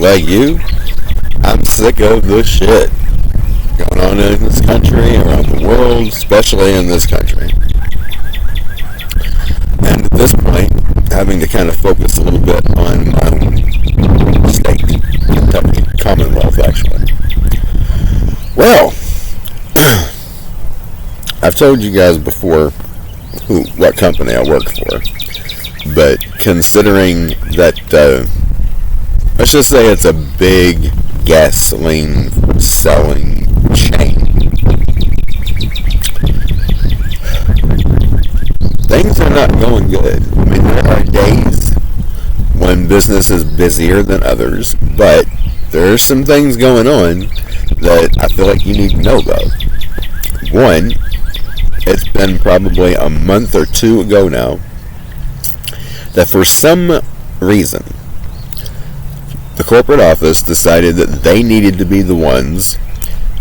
like you, I'm sick of this shit going on in this country, around the world, especially in this country. And at this point, having to kind of focus a little bit on my own state, Kentucky, Commonwealth, actually. Well, I've told you guys before what company I work for, but considering that, let's just say it's a big gasoline selling chain, things are not going good. I mean, there are days when business is busier than others, but there are some things going on that I feel like you need to know about. One, it's been probably a month or two ago now that for some reason the corporate office decided that they needed to be the ones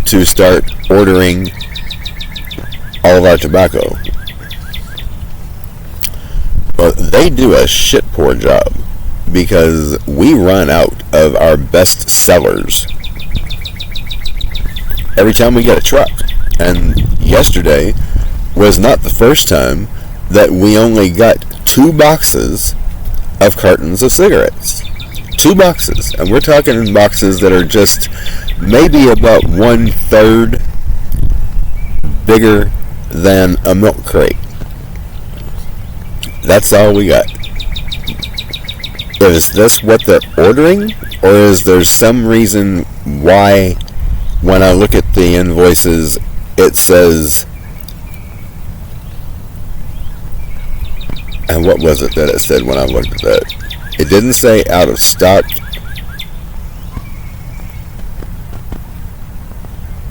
to start ordering all of our tobacco. But they do a shit poor job because we run out of our best sellers every time we get a truck. And yesterday was not the first time that we only got 2 boxes of cartons of cigarettes. 2 boxes. And we're talking boxes that are just maybe about 1/3 bigger than a milk crate. That's all we got. Is this what they're ordering? Or is there some reason why when I look at the invoices it says, and what was it that it said when I looked at that? It didn't say out of stock.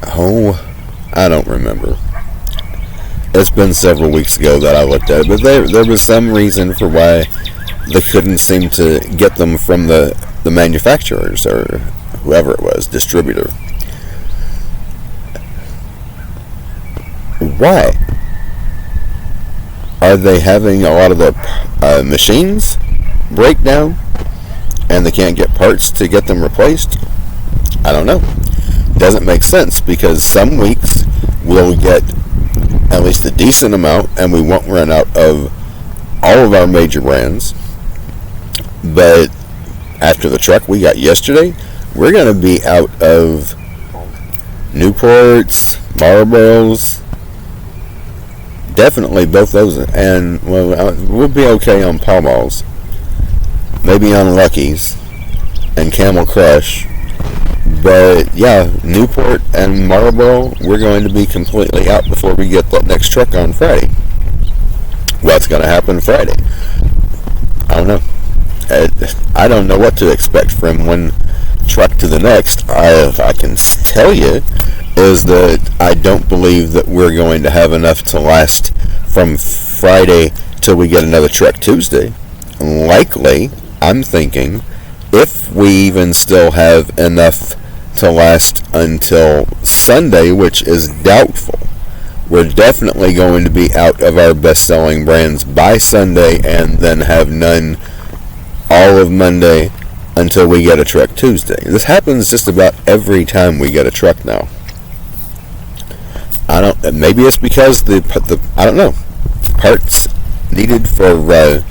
Oh, I don't remember. It's been several weeks ago that I looked at it, but there was some reason for why they couldn't seem to get them from the manufacturers or whoever it was, distributor. Why? Are they having a lot of their machines break down and they can't get parts to get them replaced? I don't know. Doesn't make sense because some weeks we'll get at least a decent amount and we won't run out of all of our major brands. But after the truck we got yesterday, we're going to be out of Newports, Marlboros, definitely both those, and well, we'll be okay on Pall Malls, maybe on Lucky's and Camel Crush, but yeah, Newport and Marlboro, we're going to be completely out before we get that next truck on Friday. What's going to happen Friday? I don't know. I don't know what to expect from one truck to the next. I can tell you is that I don't believe that we're going to have enough to last from Friday till we get another truck Tuesday. Likely, I'm thinking, if we even still have enough to last until Sunday, which is doubtful, we're definitely going to be out of our best-selling brands by Sunday and then have none all of Monday until we get a truck Tuesday. This happens just about every time we get a truck now. Maybe it's because the I don't know, parts needed for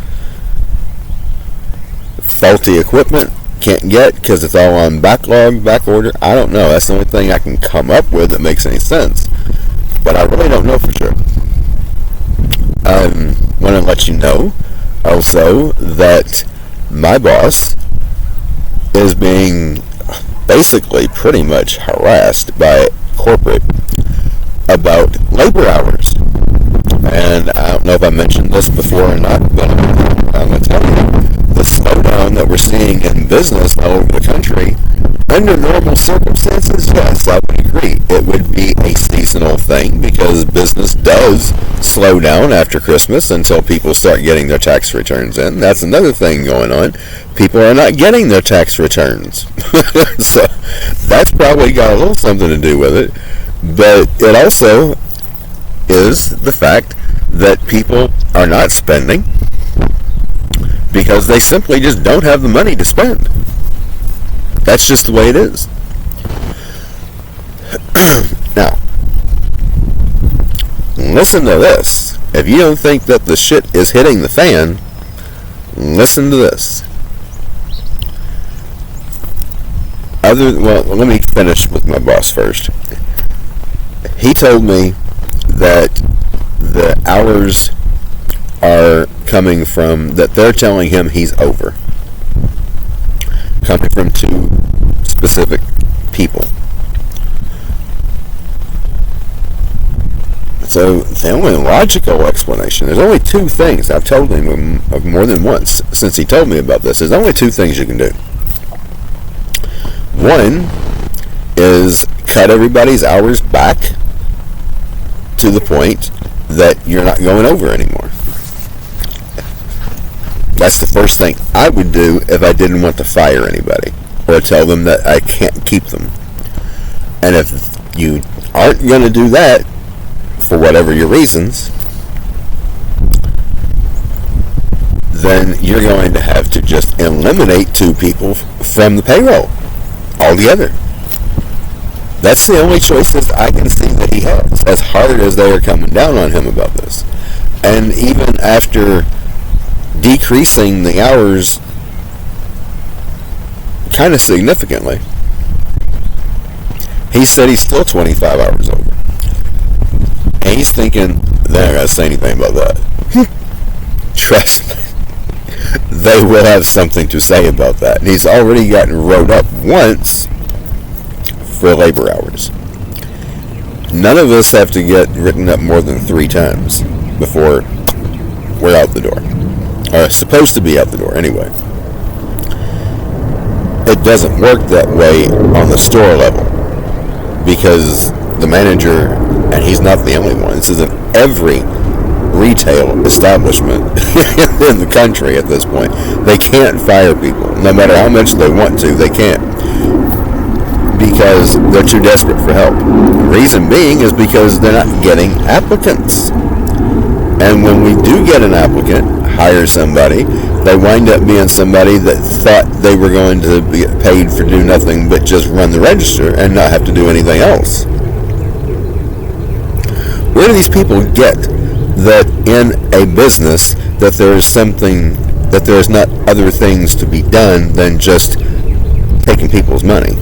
faulty equipment can't get because it's all on backlog, back order. I don't know. That's the only thing I can come up with that makes any sense. But I really don't know for sure. I want to let you know also that my boss is being basically pretty much harassed by corporate about labor hours. And I don't know if I mentioned this before or not, but I'm going to tell you, the slowdown that we're seeing in business all over the country, under normal circumstances, yes, I would agree. It would be a seasonal thing because business does slow down after Christmas until people start getting their tax returns in. That's another thing going on. People are not getting their tax returns. So that's probably got a little something to do with it. But it also is the fact that people are not spending because they simply just don't have the money to spend. That's just the way it is. Now, listen to this. If you don't think that the shit is hitting the fan, listen to this. Well, let me finish with my boss first. He told me that the hours are coming from, that they're telling him he's over. Coming from two specific people. So the only logical explanation, there's only two things. I've told him more than once since he told me about this. There's only two things you can do. One is cut everybody's hours back to the point that you're not going over anymore. That's the first thing I would do if I didn't want to fire anybody or tell them that I can't keep them. And if you aren't going to do that for whatever your reasons, then you're going to have to just eliminate two people from the payroll altogether. That's the only choices I can see that he has, as hard as they are coming down on him about this. And even after decreasing the hours kind of significantly, he said he's still 25 hours over. And he's thinking, they're not going to say anything about that. Trust me. They will have something to say about that. And he's already gotten wrote up once for labor hours. None of us have to get written up more than 3 times before we're out the door. Or supposed to be out the door, anyway. It doesn't work that way on the store level. Because the manager, and he's not the only one, this is in every retail establishment in the country at this point. They can't fire people. No matter how much they want to, they can't. Because they're too desperate for help. The reason being is because they're not getting applicants. And when we do get an applicant, hire somebody, they wind up being somebody that thought they were going to be paid for do nothing but just run the register and not have to do anything else. Where do these people get that in a business that there is something, that there's not other things to be done than just taking people's money?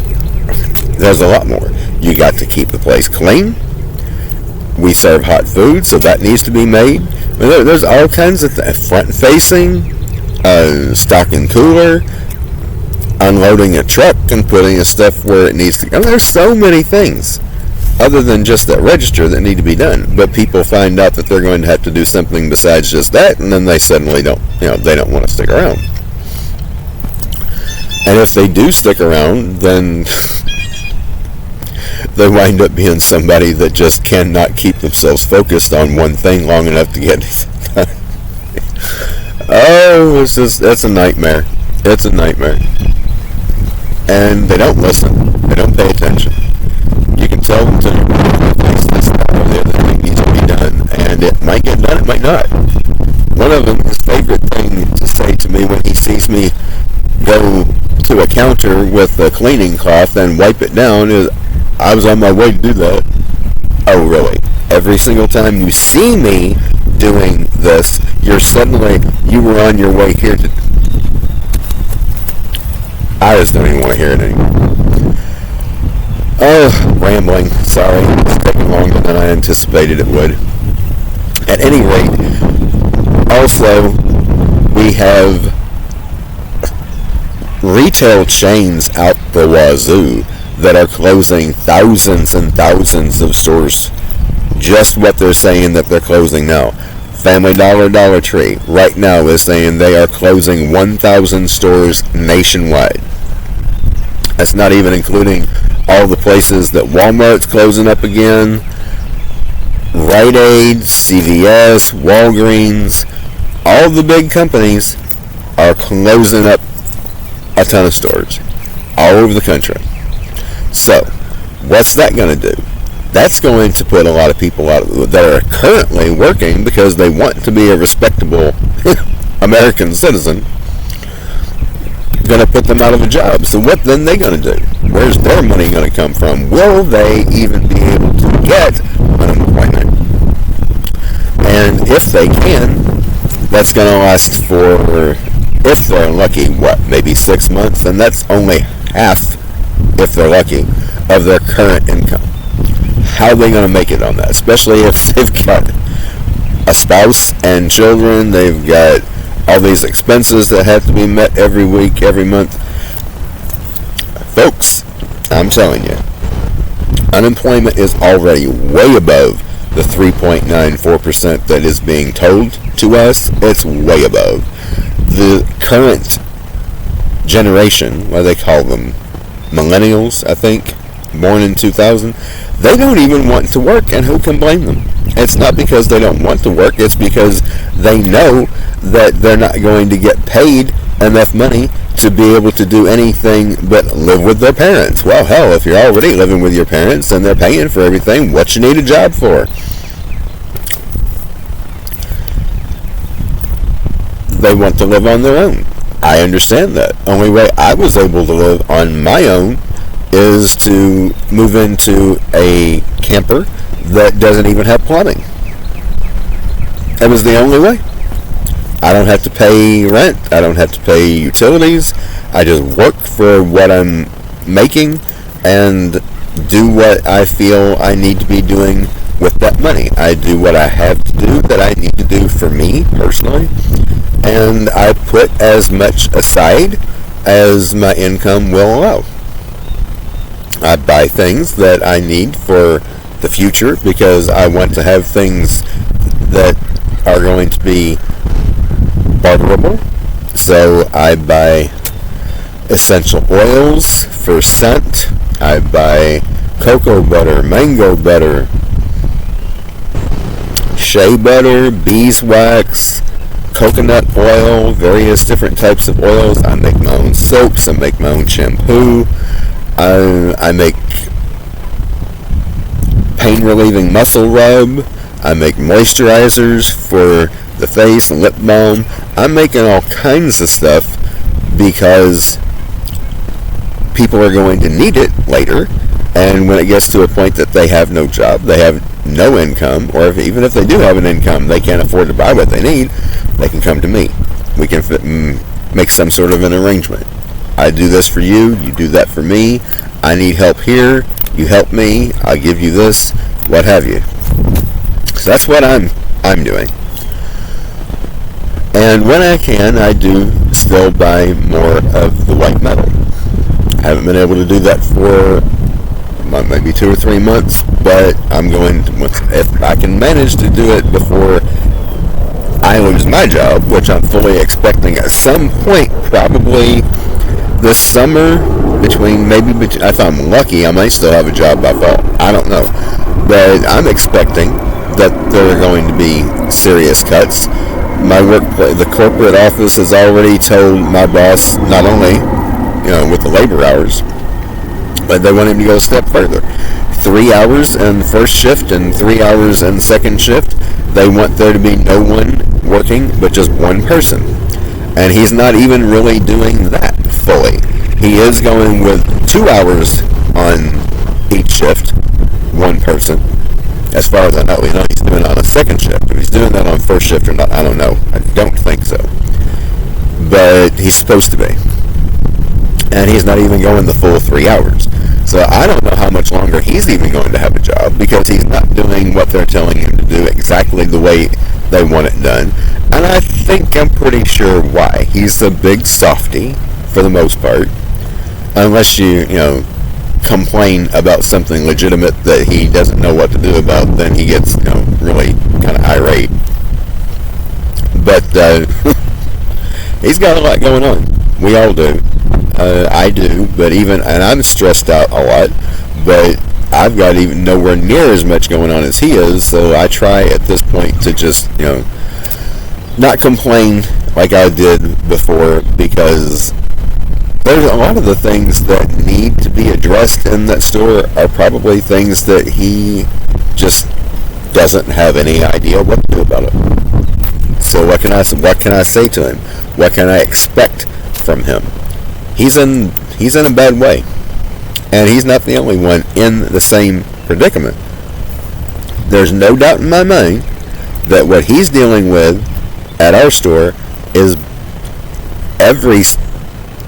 There's a lot more. You got to keep the place clean. We serve hot food, so that needs to be made. There's all kinds of things. Front facing, stocking cooler, unloading a truck and putting the stuff where it needs to go. There's so many things other than just that register that need to be done. But people find out that they're going to have to do something besides just that, and then they suddenly don't want to stick around. And if they do stick around, then they wind up being somebody that just cannot keep themselves focused on one thing long enough to get it done. Oh, that's a nightmare. It's a nightmare. And they don't listen. They don't pay attention. You can tell them to replace this, that, or the other thing needs to be done, and it might get done, it might not. One of them, his favorite thing to say to me when he sees me go to a counter with a cleaning cloth and wipe it down is, I was on my way to do that. Oh, really? Every single time you see me doing this, you were on your way here to... I just don't even want to hear it anymore. Oh, rambling. Sorry. It's taking longer than I anticipated it would. At any rate, also, we have retail chains out the wazoo that are closing thousands and thousands of stores. Just what they're saying that they're closing now. Family Dollar, Dollar Tree, right now is saying they are closing 1,000 stores nationwide. That's not even including all the places that Walmart's closing up again. Rite Aid, CVS, Walgreens, all the big companies are closing up a ton of stores all over the country. So, what's that going to do? That's going to put a lot of people out that are currently working because they want to be a respectable American citizen. going to put them out of a job. So what then they going to do? Where's their money going to come from? Will they even be able to get unemployment? And if they can, that's going to last for, if they're lucky, maybe 6 months? And that's only half, if they're lucky, of their current income. How are they going to make it on that? Especially if they've got a spouse and children, they've got all these expenses that have to be met every week, every month. Folks, I'm telling you, unemployment is already way above the 3.94% that is being told to us. It's way above. The current generation, what do they call them? Millennials, I think, born in 2000, they don't even want to work, and who can blame them? It's not because they don't want to work, it's because they know that they're not going to get paid enough money to be able to do anything but live with their parents. Well, hell, if you're already living with your parents and they're paying for everything, what you need a job for? They want to live on their own. I understand that. Only way I was able to live on my own is to move into a camper that doesn't even have plumbing. That was the only way. I don't have to pay rent. I don't have to pay utilities. I just work for what I'm making and do what I feel I need to be doing with that money. I do what I have to do that I need to do for me personally, and I put as much aside as my income will allow. I buy things that I need for the future because I want to have things that are going to be barterable. So I buy essential oils for scent. I buy cocoa butter, mango butter, shea butter, beeswax, coconut oil, various different types of oils. I make my own soaps. I make my own shampoo. I make pain relieving muscle rub. I make moisturizers for the face and lip balm. I'm making all kinds of stuff because people are going to need it later, and when it gets to a point that they have no job, they have no income, or even if they do have an income, they can't afford to buy what they need, they can come to me. We can make some sort of an arrangement. I do this for you, you do that for me. I need help here, you help me, I give you this, what have you. So that's what I'm doing. And when I can, I do still buy more of the white metal. I haven't been able to do that for maybe 2 or 3 months, but I'm going to, if I can manage to do it before I lose my job, which I'm fully expecting at some point, probably this summer, if I'm lucky, I might still have a job by fall. I don't know. But I'm expecting that there are going to be serious cuts. The corporate office has already told my boss, not only, with the labor hours, but they want him to go a step further. 3 hours in first shift and 3 hours in second shift. They want there to be no one working but just one person. And he's not even really doing that fully. He is going with 2 hours on each shift, one person. As far as I know, he's doing it on a second shift. If he's doing that on first shift or not, I don't know. I don't think so. But he's supposed to be. And he's not even going the full 3 hours. So I don't know how much longer he's even going to have a job, because he's not doing what they're telling him to do exactly the way they want it done. And I'm pretty sure why. He's a big softy, for the most part. Unless you complain about something legitimate that he doesn't know what to do about, then he gets, really kind of irate. But he's got a lot going on. We all do. I do, and I'm stressed out a lot, but I've got even nowhere near as much going on as he is, so I try at this point to just, not complain like I did before, because there's a lot of the things that need to be addressed in that store are probably things that he just doesn't have any idea what to do about it. So what can I say to him? What can I expect from him? he's in a bad way. And he's not the only one in the same predicament. There's no doubt in my mind that what he's dealing with at our store is every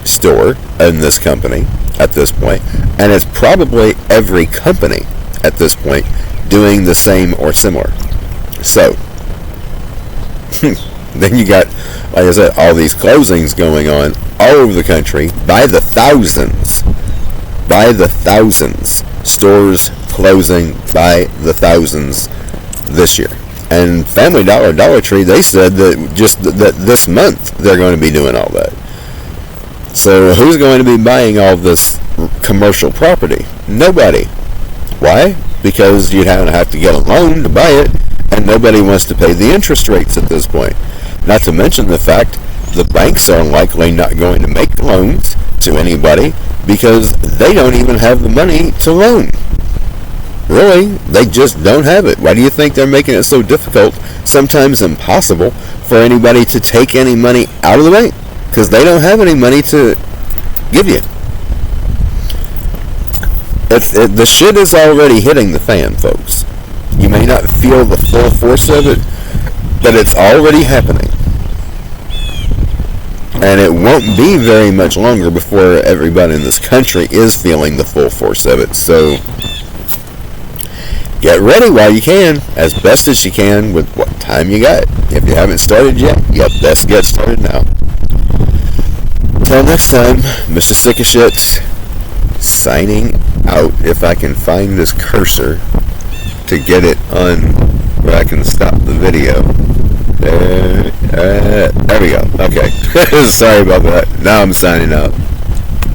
store in this company at this point, and it's probably every company at this point doing the same or similar. So then you got, like I said, all these closings going on all over the country by the thousands. Stores closing by the thousands this year. And Family Dollar, Dollar Tree, they said that just that this month they're going to be doing all that. So who's going to be buying all this commercial property? Nobody. Why? Because you'd have to get a loan to buy it, and nobody wants to pay the interest rates at this point. Not to mention the fact the banks are likely not going to make loans to anybody because they don't even have the money to loan. Really, they just don't have it. Why do you think they're making it so difficult, sometimes impossible, for anybody to take any money out of the bank? Because they don't have any money to give you. The shit is already hitting the fan, folks. You may not feel the full force of it, but it's already happening. And it won't be very much longer before everybody in this country is feeling the full force of it. So get ready while you can, as best as you can with what time you got. If you haven't started yet, best get started now. Until next time, Mr. Sick of Shit, signing out. If I can find this cursor to get it on where I can stop the video. There we go. Okay. Sorry about that. Now I'm signing out.